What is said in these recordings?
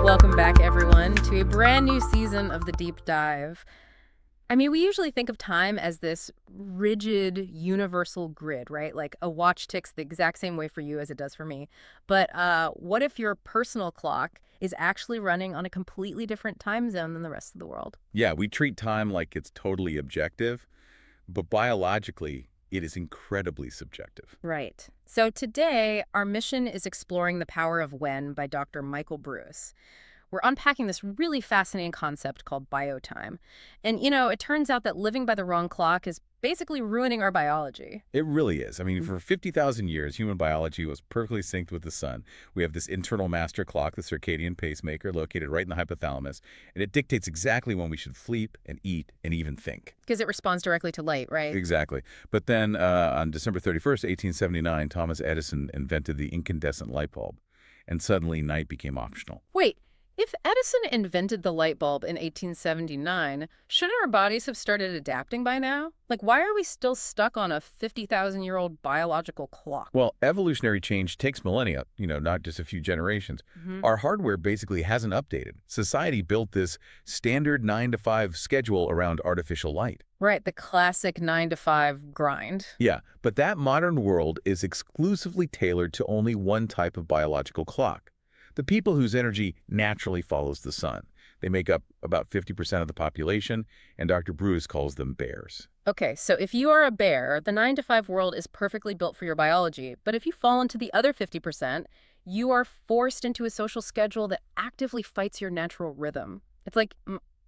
Welcome back, everyone, to a brand new season of The Deep Dive. I mean, we usually think of time as this rigid, universal grid, right? Like a watch ticks the exact same way for you as it does for me. But what if your personal clock is actually running on a completely different time zone than the rest of the world? Yeah, we treat time like it's totally objective, but biologically, it is incredibly subjective. Right. So today, our mission is exploring The Power of When by Dr. Michael Breus. We're unpacking this really fascinating concept called biotime. And, it turns out that living by the wrong clock is basically ruining our biology. It really is. I mean, Mm. for 50,000 years, human biology was perfectly synced with the sun. We have this internal master clock, the circadian pacemaker, located right in the hypothalamus, and it dictates exactly when we should sleep and eat and even think. Because it responds directly to light, right? Exactly. But then on December 31st, 1879, Thomas Edison invented the incandescent light bulb, and suddenly night became optional. Wait, if Edison invented the light bulb in 1879, shouldn't our bodies have started adapting by now? Like, why are we still stuck on a 50,000-year-old biological clock? Well, evolutionary change takes millennia, not just a few generations. Mhm. Our hardware basically hasn't updated. Society built this standard 9 to 5 schedule around artificial light. Right, the classic 9 to 5 grind. Yeah, but that modern world is exclusively tailored to only one type of biological clock. The people whose energy naturally follows the sun. They make up about 50% of the population, and Dr. Breus calls them bears. Okay, so if you are a bear, the 9 to 5 world is perfectly built for your biology. But if you fall into the other 50%, you are forced into a social schedule that actively fights your natural rhythm. It's like,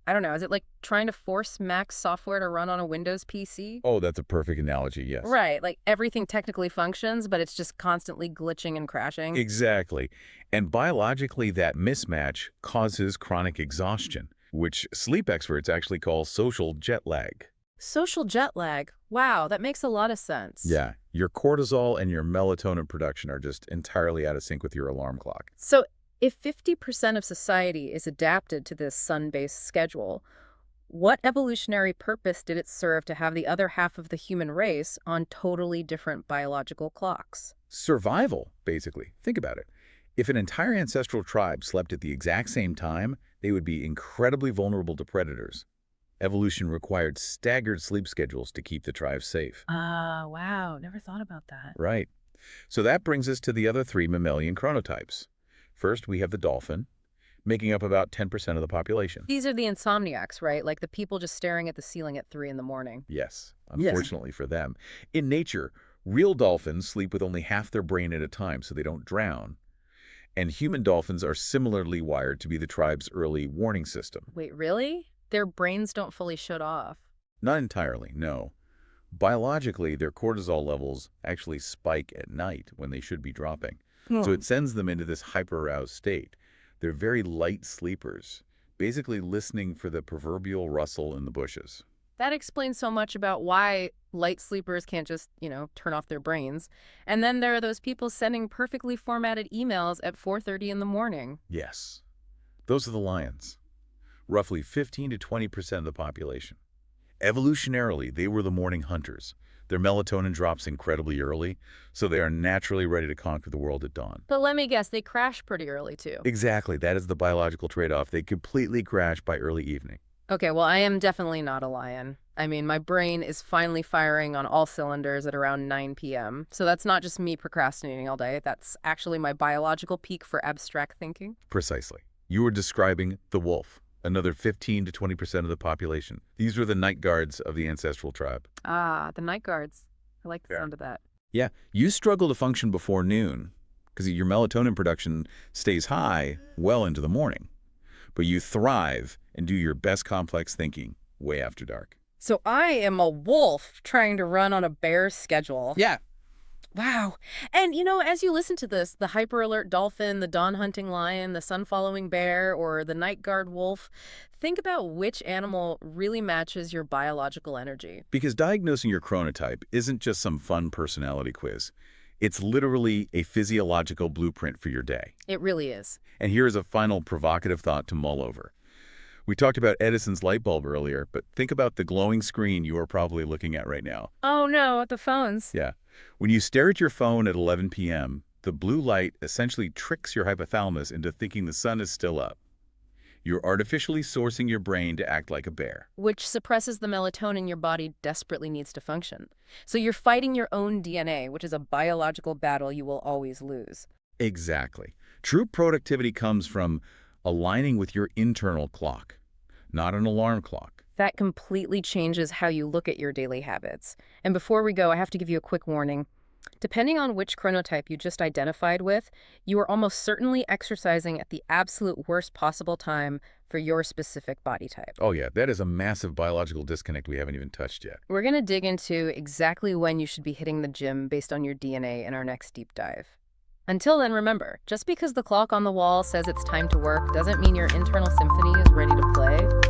I don't know, is it like trying to force Mac software to run on a Windows PC? Oh, that's a perfect analogy, yes. Right, like everything technically functions, but it's just constantly glitching and crashing. Exactly. And biologically, that mismatch causes chronic exhaustion, which sleep experts actually call social jet lag. Social jet lag. Wow, that makes a lot of sense. Yeah, your cortisol and your melatonin production are just entirely out of sync with your alarm clock. So if 50% of society is adapted to this sun-based schedule, what evolutionary purpose did it serve to have the other half of the human race on totally different biological clocks? Survival, basically. Think about it. If an entire ancestral tribe slept at the exact same time, they would be incredibly vulnerable to predators. Evolution required staggered sleep schedules to keep the tribe safe. Ah, wow. Never thought about that. Right. So that brings us to the other three mammalian chronotypes. First, we have the dolphin, making up about 10% of the population. These are the insomniacs, right? Like the people just staring at the ceiling at 3 in the morning. Yes, Yes. unfortunately for them. In nature, real dolphins sleep with only half their brain at a time so they don't drown. And human dolphins are similarly wired to be the tribe's early warning system. Wait, really? Their brains don't fully shut off. Not entirely, no. Biologically, their cortisol levels actually spike at night when they should be dropping. So it sends them into this hyper-aroused state. They're very light sleepers, basically listening for the proverbial rustle in the bushes. That explains so much about why light sleepers can't just, turn off their brains. And then there are those people sending perfectly formatted emails at 4:30 in the morning. Yes, those are the lions. Roughly 15 to 20% of the population. Evolutionarily, they were the morning hunters. Their melatonin drops incredibly early, so they are naturally ready to conquer the world at dawn. But let me guess, they crash pretty early too. Exactly, that is the biological trade-off. They completely crash by early evening. Okay, well, I am definitely not a lion. I mean, my brain is finally firing on all cylinders at around 9 p.m. So that's not just me procrastinating all day. That's actually my biological peak for abstract thinking. Precisely. You were describing the wolf, another 15 to 20% of the population. These were the night guards of the ancestral tribe. Ah, the night guards. I like the Yeah. sound of that. Yeah, you struggle to function before noon because your melatonin production stays high well into the morning. But you thrive and do your best complex thinking way after dark. So I am a wolf trying to run on a bear's schedule. Yeah. Wow. And, as you listen to this, the hyper-alert dolphin, the dawn-hunting lion, the sun-following bear, or the night guard wolf, think about which animal really matches your biological energy. Because diagnosing your chronotype isn't just some fun personality quiz. It's literally a physiological blueprint for your day. It really is. And here is a final provocative thought to mull over. We talked about Edison's light bulb earlier, but think about the glowing screen you are probably looking at right now. Oh, no, the phones. Yeah. When you stare at your phone at 11 p.m., the blue light essentially tricks your hypothalamus into thinking the sun is still up. You're artificially sourcing your brain to act like a bear. which suppresses the melatonin your body desperately needs to function. So you're fighting your own DNA, which is a biological battle you will always lose. Exactly. True productivity comes from aligning with your internal clock, not an alarm clock. That completely changes how you look at your daily habits. And before we go, I have to give you a quick warning. Depending on which chronotype you just identified with, you are almost certainly exercising at the absolute worst possible time for your specific body type. Oh yeah, that is a massive biological disconnect we haven't even touched yet. We're going to dig into exactly when you should be hitting the gym based on your DNA in our next deep dive. Until then, remember, just because the clock on the wall says it's time to work doesn't mean your internal symphony is ready to play.